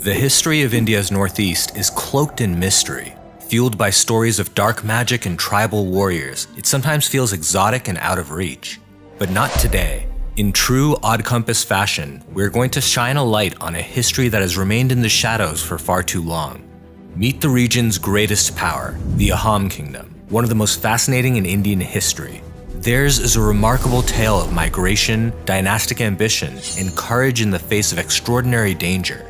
The history of India's northeast is cloaked in mystery. Fueled by stories of dark magic and tribal warriors, it sometimes feels exotic and out of reach. But not today. In true Odd Compass fashion, we're going to shine a light on a history that has remained in the shadows for far too long. Meet the region's greatest power, the Assam Kingdom, one of the most fascinating in Indian history. Theirs is a remarkable tale of migration, dynastic ambition, and courage in the face of extraordinary danger.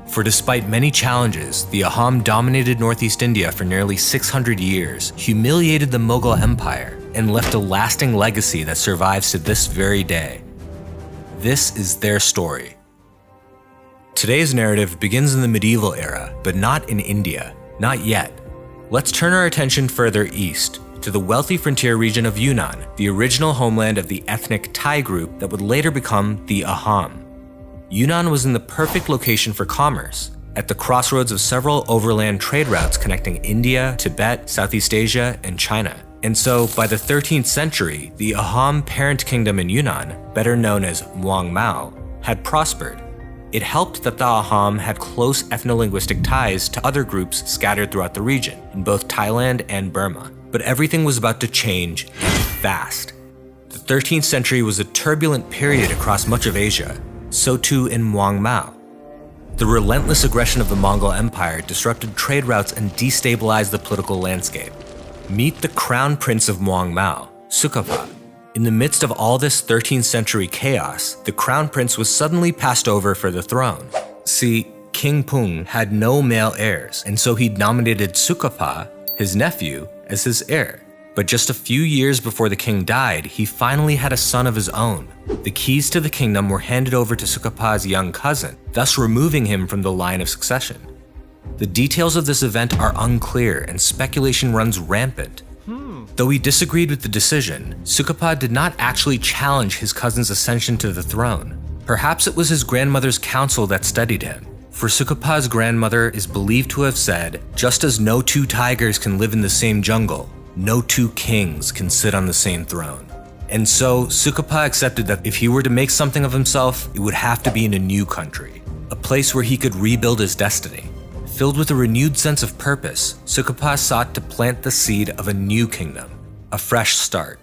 For despite many challenges, the Assam dominated northeast India for nearly 600 years, humiliated the Mughal Empire, and left a lasting legacy that survives to this very day. This is their story. Today's narrative begins in the medieval era, but not in India. Not yet. Let's turn our attention further east, to the wealthy frontier region of Yunnan, the original homeland of the ethnic Thai group that would later become the Assam. Yunnan was in the perfect location for commerce, at the crossroads of several overland trade routes connecting India, Tibet, Southeast Asia, and China. And so, by the 13th century, the Assam parent kingdom in Yunnan, better known as Muang Mao, had prospered. It helped that the Assam had close ethno-linguistic ties to other groups scattered throughout the region, in both Thailand and Burma. But everything was about to change, and fast. The 13th century was a turbulent period across much of Asia, so too in Muang Mao. The relentless aggression of the Mongol Empire disrupted trade routes and destabilized the political landscape. Meet the crown prince of Muang Mao, Sukapa. In the midst of all this 13th century chaos, the crown prince was suddenly passed over for the throne. See, King Pung had no male heirs, and so he nominated Sukapa, his nephew, as his heir. But just a few years before the king died, he finally had a son of his own. The keys to the kingdom were handed over to Sukapa's young cousin, thus removing him from the line of succession. The details of this event are unclear and speculation runs rampant. Though he disagreed with the decision, Sukapa did not actually challenge his cousin's ascension to the throne. Perhaps it was his grandmother's counsel that steadied him. For Sukapa's grandmother is believed to have said, "Just as no two tigers can live in the same jungle, no two kings can sit on the same throne." And so, Sukapa accepted that if he were to make something of himself, it would have to be in a new country, a place where he could rebuild his destiny. Filled with a renewed sense of purpose, Sukapa sought to plant the seed of a new kingdom, a fresh start.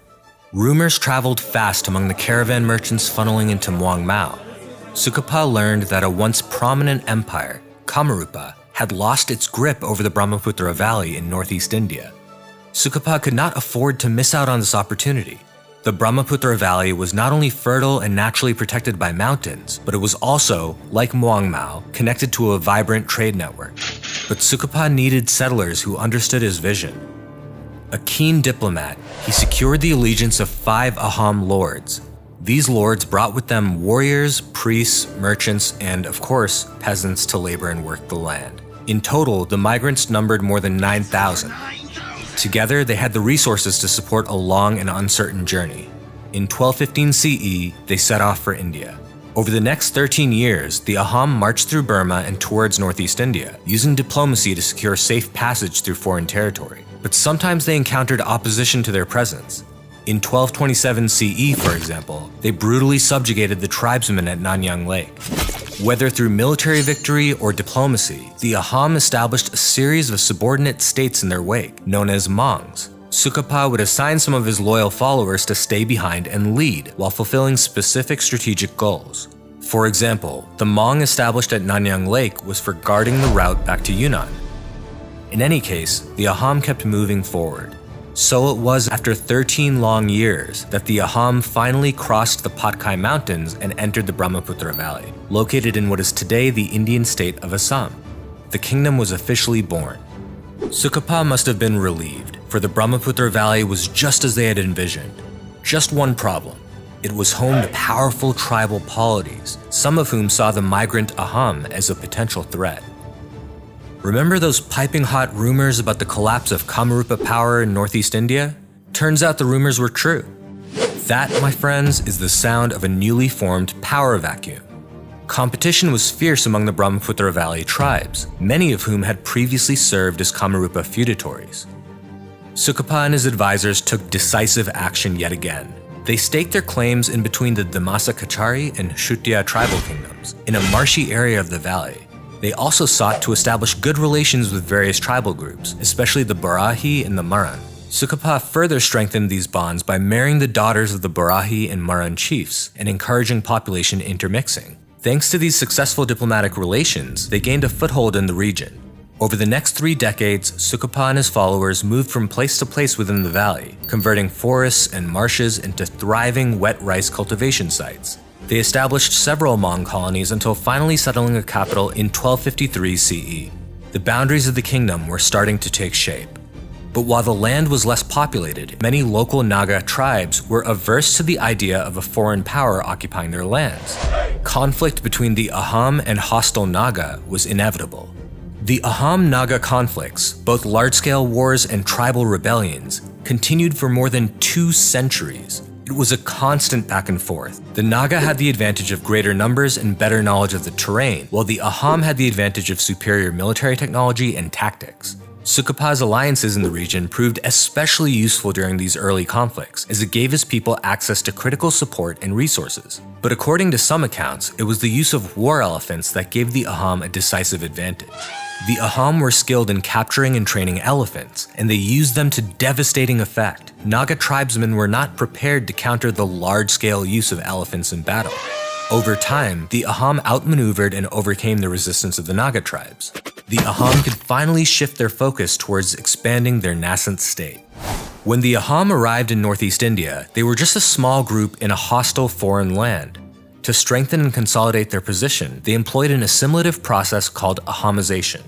Rumors traveled fast among the caravan merchants funneling into Muang Mao. Sukapa learned that a once prominent empire, Kamarupa, had lost its grip over the Brahmaputra Valley in northeast India. Sukapa could not afford to miss out on this opportunity. The Brahmaputra Valley was not only fertile and naturally protected by mountains, but it was also, like Muang Mao, connected to a vibrant trade network. But Sukapa needed settlers who understood his vision. A keen diplomat, he secured the allegiance of 5 Assam lords. These lords brought with them warriors, priests, merchants, and, of course, peasants to labor and work the land. In total, the migrants numbered more than 9,000. Together, they had the resources to support a long and uncertain journey. In 1215 CE, they set off for India. Over the next 13 years, the Assam marched through Burma and towards northeast India, using diplomacy to secure safe passage through foreign territory. But sometimes they encountered opposition to their presence. In 1227 CE, for example, they brutally subjugated the tribesmen at Nanyang Lake. Whether through military victory or diplomacy, the Assam established a series of subordinate states in their wake, known as Mangs. Sukapa would assign some of his loyal followers to stay behind and lead while fulfilling specific strategic goals. For example, the Mang established at Nanyang Lake was for guarding the route back to Yunnan. In any case, the Assam kept moving forward. So it was after 13 long years that the Assam finally crossed the Patkai Mountains and entered the Brahmaputra Valley, located in what is today the Indian state of Assam. The kingdom was officially born. Sukapa must have been relieved, for the Brahmaputra Valley was just as they had envisioned. Just one problem. It was home to powerful tribal polities, some of whom saw the migrant Assam as a potential threat. Remember those piping hot rumors about the collapse of Kamarupa power in northeast India? Turns out the rumors were true. That, my friends, is the sound of a newly formed power vacuum. Competition was fierce among the Brahmaputra Valley tribes, many of whom had previously served as Kamarupa feudatories. Sukapa and his advisors took decisive action yet again. They staked their claims in between the Damasa Kachari and Shutya tribal kingdoms, in a marshy area of the valley. They also sought to establish good relations with various tribal groups, especially the Barahi and the Maran. Sukapa further strengthened these bonds by marrying the daughters of the Barahi and Maran chiefs and encouraging population intermixing. Thanks to these successful diplomatic relations, they gained a foothold in the region. Over the next 3 decades, Sukapa and his followers moved from place to place within the valley, converting forests and marshes into thriving wet rice cultivation sites. They established several Hmong colonies until finally settling a capital in 1253 CE. The boundaries of the kingdom were starting to take shape. But while the land was less populated, many local Naga tribes were averse to the idea of a foreign power occupying their lands. Conflict between the Aham and hostile Naga was inevitable. The Aham-Naga conflicts, both large-scale wars and tribal rebellions, continued for more than 2 centuries. It was a constant back and forth. The Naga had the advantage of greater numbers and better knowledge of the terrain, while the Aham had the advantage of superior military technology and tactics. Sukapa's alliances in the region proved especially useful during these early conflicts, as it gave his people access to critical support and resources. But according to some accounts, it was the use of war elephants that gave the Aham a decisive advantage. The Aham were skilled in capturing and training elephants, and they used them to devastating effect. Naga tribesmen were not prepared to counter the large-scale use of elephants in battle. Over time, the Aham outmaneuvered and overcame the resistance of the Naga tribes. The Aham could finally shift their focus towards expanding their nascent state. When the Aham arrived in northeast India, they were just a small group in a hostile foreign land. To strengthen and consolidate their position, they employed an assimilative process called Ahamization.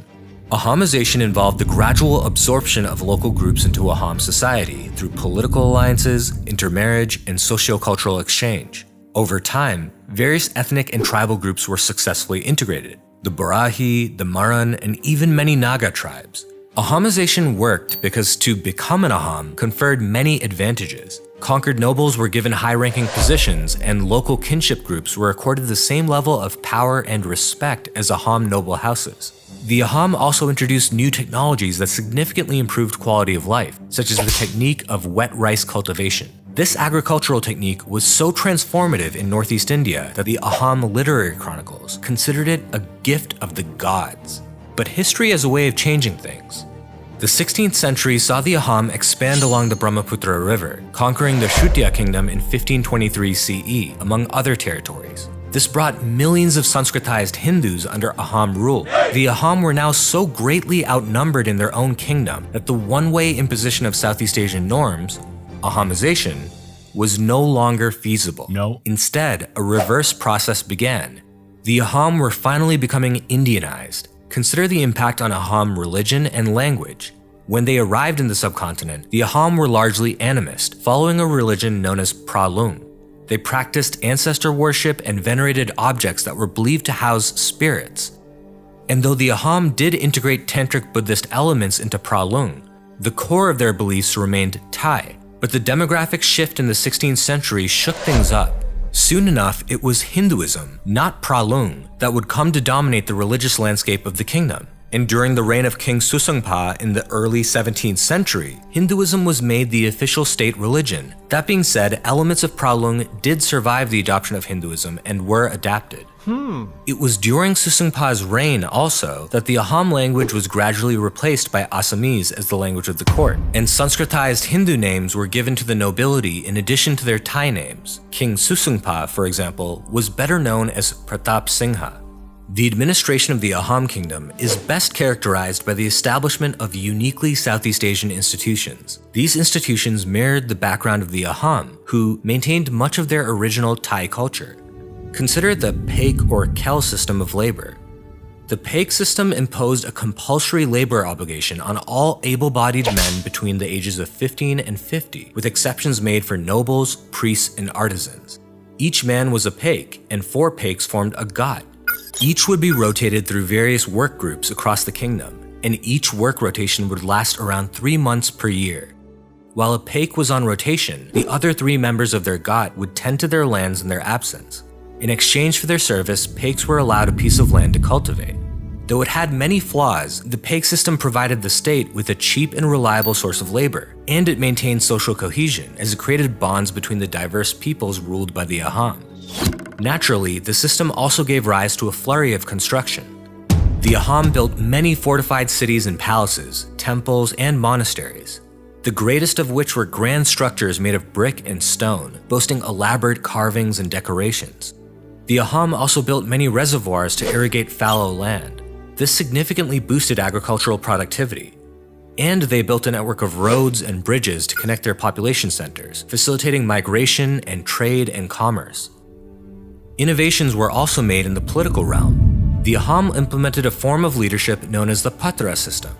Ahamization involved the gradual absorption of local groups into Aham society through political alliances, intermarriage, and socio-cultural exchange. Over time, various ethnic and tribal groups were successfully integrated: the Barahi, the Maran, and even many Naga tribes. Ahamization worked because to become an Aham conferred many advantages. Conquered nobles were given high-ranking positions, and local kinship groups were accorded the same level of power and respect as Aham noble houses. The Aham also introduced new technologies that significantly improved quality of life, such as the technique of wet rice cultivation. This agricultural technique was so transformative in northeast India that the Aham literary chronicles considered it a gift of the gods. But history has a way of changing things. The 16th century saw the Aham expand along the Brahmaputra River, conquering the Shutya kingdom in 1523 CE, among other territories. This brought millions of Sanskritized Hindus under Aham rule. The Aham were now so greatly outnumbered in their own kingdom that the one-way imposition of Southeast Asian norms, Ahamization, was no longer feasible. Instead, a reverse process began. The Aham were finally becoming Indianized. Consider the impact on Aham religion and language. When they arrived in the subcontinent, the Aham were largely animist, following a religion known as Pralung. They practiced ancestor worship and venerated objects that were believed to house spirits. And though the Aham did integrate tantric Buddhist elements into Pralung, the core of their beliefs remained Thai. But the demographic shift in the 16th century shook things up. Soon enough, it was Hinduism, not Pralung, that would come to dominate the religious landscape of the kingdom. And during the reign of King Susungpa in the early 17th century, Hinduism was made the official state religion. That being said, elements of Pralung did survive the adoption of Hinduism and were adapted. It was during Susungpa's reign also that the Aham language was gradually replaced by Assamese as the language of the court, and Sanskritized Hindu names were given to the nobility in addition to their Thai names. King Susungpa, for example, was better known as Pratap Singha. The administration of the Aham kingdom is best characterized by the establishment of uniquely Southeast Asian institutions. These institutions mirrored the background of the Aham, who maintained much of their original Thai culture. Consider the Paik or Kel system of labor. The Paik system imposed a compulsory labor obligation on all able-bodied men between the ages of 15 and 50, with exceptions made for nobles, priests, and artisans. Each man was a Paik, and 4 Paiks formed a Gat. Each would be rotated through various work groups across the kingdom, and each work rotation would last around 3 months per year. While a Paik was on rotation, the other 3 members of their Gat would tend to their lands in their absence. In exchange for their service, Paiks were allowed a piece of land to cultivate. Though it had many flaws, the Paik system provided the state with a cheap and reliable source of labor, and it maintained social cohesion as it created bonds between the diverse peoples ruled by the Aham. Naturally, the system also gave rise to a flurry of construction. The Assam built many fortified cities and palaces, temples, and monasteries, the greatest of which were grand structures made of brick and stone, boasting elaborate carvings and decorations. The Assam also built many reservoirs to irrigate fallow land. This significantly boosted agricultural productivity. And they built a network of roads and bridges to connect their population centers, facilitating migration and trade and commerce. Innovations were also made in the political realm. The Assam implemented a form of leadership known as the Patra system.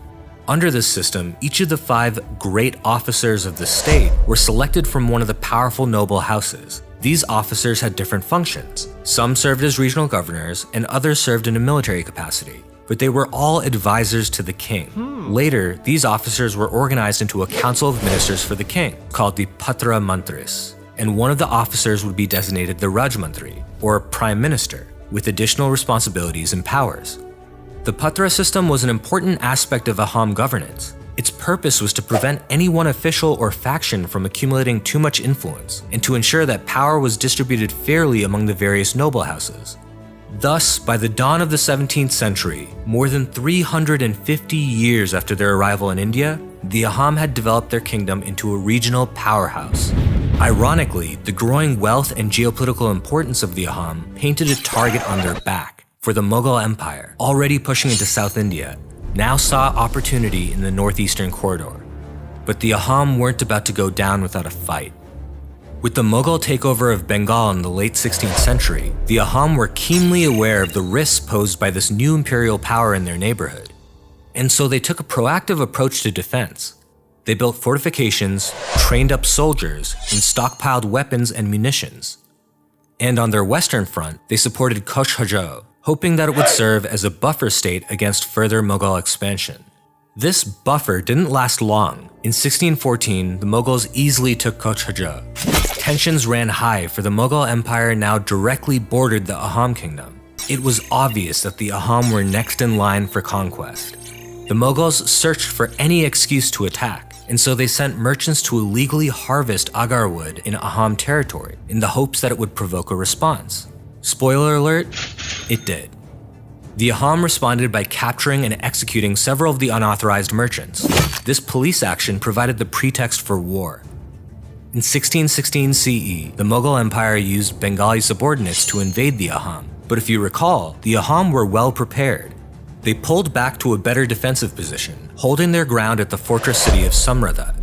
Under this system, each of the 5 great officers of the state were selected from one of the powerful noble houses. These officers had different functions. Some served as regional governors, and others served in a military capacity, but they were all advisors to the king. Later, these officers were organized into a council of ministers for the king, called the Patra Mantris, and one of the officers would be designated the Raj Mantri, or prime minister, with additional responsibilities and powers. The Patra system was an important aspect of Assam governance. Its purpose was to prevent any one official or faction from accumulating too much influence, and to ensure that power was distributed fairly among the various noble houses. Thus, by the dawn of the 17th century, more than 350 years after their arrival in India, the Assam had developed their kingdom into a regional powerhouse. Ironically, the growing wealth and geopolitical importance of the Assam painted a target on their back, for the Mughal Empire, already pushing into South India, now saw opportunity in the northeastern corridor. But the Assam weren't about to go down without a fight. With the Mughal takeover of Bengal in the late 16th century, the Assam were keenly aware of the risks posed by this new imperial power in their neighborhood. And so they took a proactive approach to defense. They built fortifications, trained up soldiers, and stockpiled weapons and munitions. And on their western front, they supported Coach Hajo, hoping that it would serve as a buffer state against further Mughal expansion. This buffer didn't last long. In 1614, the Mughals easily took Coach Hajo. Tensions ran high, for the Mughal Empire now directly bordered the Assam kingdom. It was obvious that the Assam were next in line for conquest. The Mughals searched for any excuse to attack, and so they sent merchants to illegally harvest agar wood in Assam territory in the hopes that it would provoke a response. Spoiler alert, it did. The Assam responded by capturing and executing several of the unauthorized merchants. This police action provided the pretext for war. In 1616 CE, the Mughal Empire used Bengali subordinates to invade the Assam, but if you recall, the Assam were well prepared. They pulled back to a better defensive position, holding their ground at the fortress city of Samrada.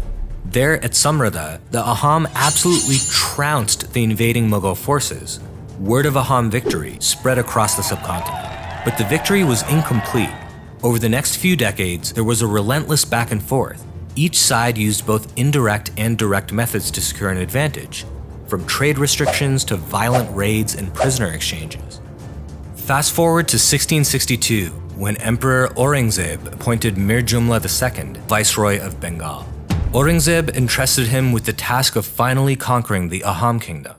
There at Samrada, the Assam absolutely trounced the invading Mughal forces. Word of Assam victory spread across the subcontinent. But the victory was incomplete. Over the next few decades, there was a relentless back and forth. Each side used both indirect and direct methods to secure an advantage, from trade restrictions to violent raids and prisoner exchanges. Fast forward to 1662, when Emperor Aurangzeb appointed Mir Jumla II Viceroy of Bengal. Aurangzeb entrusted him with the task of finally conquering the Assam kingdom.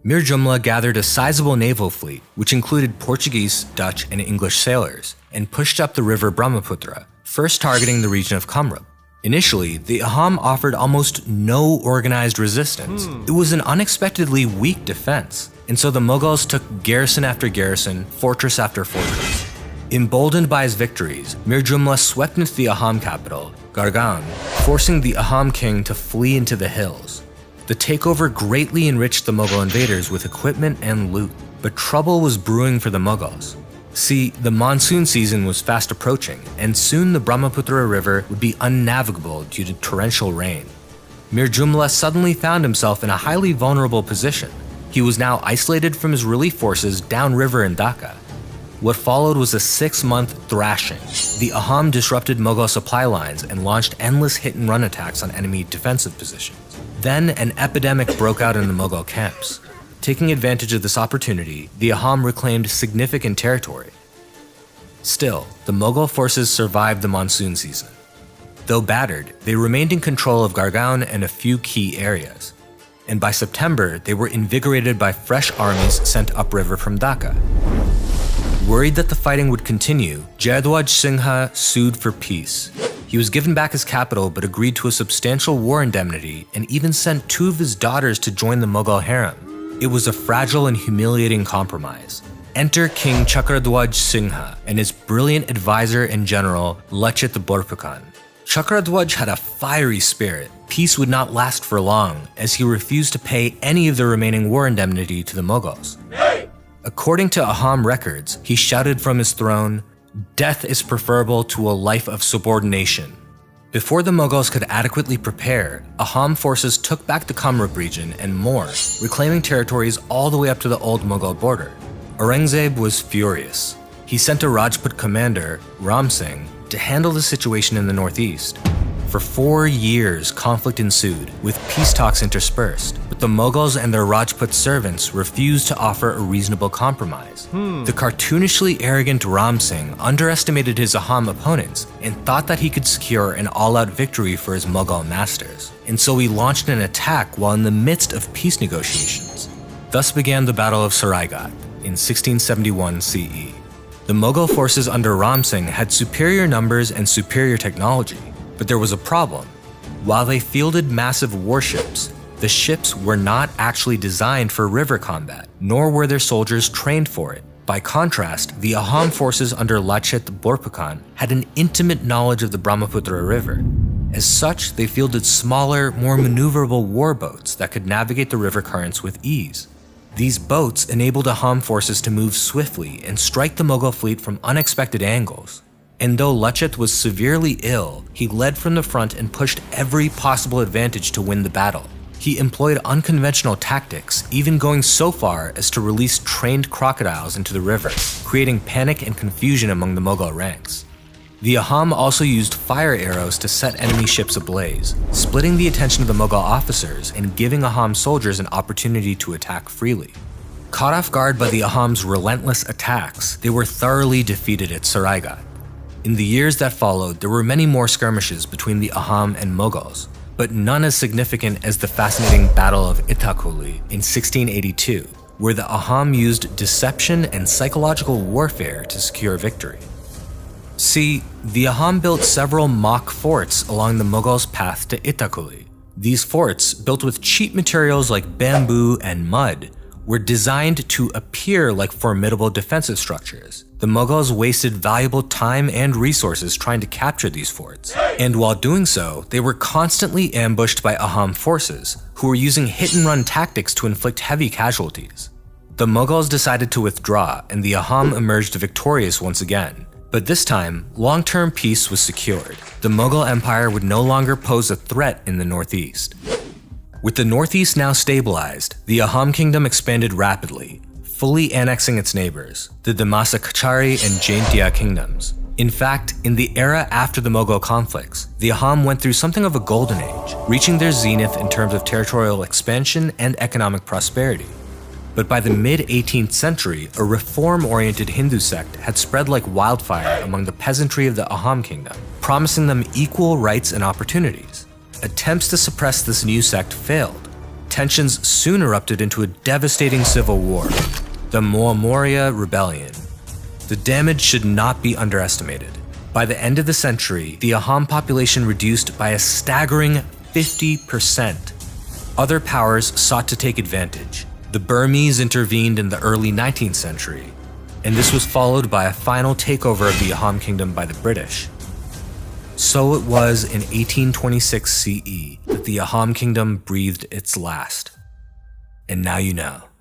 Mir Jumla gathered a sizable naval fleet, which included Portuguese, Dutch, and English sailors, and pushed up the river Brahmaputra, first targeting the region of Kamrup. Initially, the Assam offered almost no organized resistance. It was an unexpectedly weak defense, and so the Mughals took garrison after garrison, fortress after fortress. Emboldened by his victories, Mir Jumla swept into the Assam capital, Gargaon, forcing the Assam king to flee into the hills. The takeover greatly enriched the Mughal invaders with equipment and loot, but trouble was brewing for the Mughals. See, the monsoon season was fast approaching, and soon the Brahmaputra River would be unnavigable due to torrential rain. Mir Jumla suddenly found himself in a highly vulnerable position. He was now isolated from his relief forces downriver in Dhaka. What followed was a 6-month thrashing. The Assam disrupted Mughal supply lines and launched endless hit-and-run attacks on enemy defensive positions. Then an epidemic broke out in the Mughal camps. Taking advantage of this opportunity, the Assam reclaimed significant territory. Still, the Mughal forces survived the monsoon season. Though battered, they remained in control of Gargaon and a few key areas. And by September, they were invigorated by fresh armies sent upriver from Dhaka. Worried that the fighting would continue, Jayadwaj Singha sued for peace. He was given back his capital but agreed to a substantial war indemnity and even sent 2 of his daughters to join the Mughal harem. It was a fragile and humiliating compromise. enter King Chakradhwaj Singha and his brilliant advisor and general, Lachit Borphukan. Chakradhwaj had a fiery spirit. Peace would not last for long, as he refused to pay any of the remaining war indemnity to the Mughals. According to Ahom records, he shouted from his throne, "Death is preferable to a life of subordination." Before the Mughals could adequately prepare, Ahom forces took back the Kamrup region and more, reclaiming territories all the way up to the old Mughal border. Aurangzeb was furious. He sent a Rajput commander, Ram Singh, to handle the situation in the northeast. For 4 years, conflict ensued, with peace talks interspersed, but the Mughals and their Rajput servants refused to offer a reasonable compromise. The cartoonishly arrogant Ram Singh underestimated his Ahom opponents and thought that he could secure an all-out victory for his Mughal masters, and so he launched an attack while in the midst of peace negotiations. Thus began the Battle of Saraigat in 1671 CE. The Mughal forces under Ram Singh had superior numbers and superior technology, but there was a problem. While they fielded massive warships, the ships were not actually designed for river combat, nor were their soldiers trained for it. By contrast, the Ahom forces under Lachit Borphukan had an intimate knowledge of the Brahmaputra River. As such, they fielded smaller, more maneuverable warboats that could navigate the river currents with ease. These boats enabled Ahom forces to move swiftly and strike the Mughal fleet from unexpected angles. And though Lachit was severely ill, he led from the front and pushed every possible advantage to win the battle. He employed unconventional tactics, even going so far as to release trained crocodiles into the river, creating panic and confusion among the Mughal ranks. The Ahom also used fire arrows to set enemy ships ablaze, splitting the attention of the Mughal officers and giving Ahom soldiers an opportunity to attack freely. Caught off guard by the Ahom's relentless attacks, they were thoroughly defeated at Saraigat. In the years that followed, there were many more skirmishes between the Ahom and Mughals, but none as significant as the fascinating Battle of Itakuli in 1682, where the Ahom used deception and psychological warfare to secure victory. See, the Ahom built several mock forts along the Mughals' path to Itakuli. These forts, built with cheap materials like bamboo and mud, were designed to appear like formidable defensive structures. The Mughals wasted valuable time and resources trying to capture these forts, and while doing so, they were constantly ambushed by Ahom forces, who were using hit-and-run tactics to inflict heavy casualties. The Mughals decided to withdraw, and the Ahom emerged victorious once again. But this time, long-term peace was secured. The Mughal Empire would no longer pose a threat in the northeast. With the northeast now stabilized, the Ahom kingdom expanded rapidly, fully annexing its neighbors, the Damasa Kachari and Jaintia kingdoms. In fact, in the era after the Mughal conflicts, the Ahom went through something of a golden age, reaching their zenith in terms of territorial expansion and economic prosperity. But by the mid-18th century, a reform-oriented Hindu sect had spread like wildfire among the peasantry of the Ahom kingdom, promising them equal rights and opportunities. Attempts to suppress this new sect failed. Tensions soon erupted into a devastating civil war, the Moamoria Rebellion. The damage should not be underestimated. By the end of the century, the Ahom population reduced by a staggering 50%. Other powers sought to take advantage. The Burmese intervened in the early 19th century, and this was followed by a final takeover of the Ahom kingdom by the British. So it was in 1826 CE that the Ahom kingdom breathed its last. And now you know.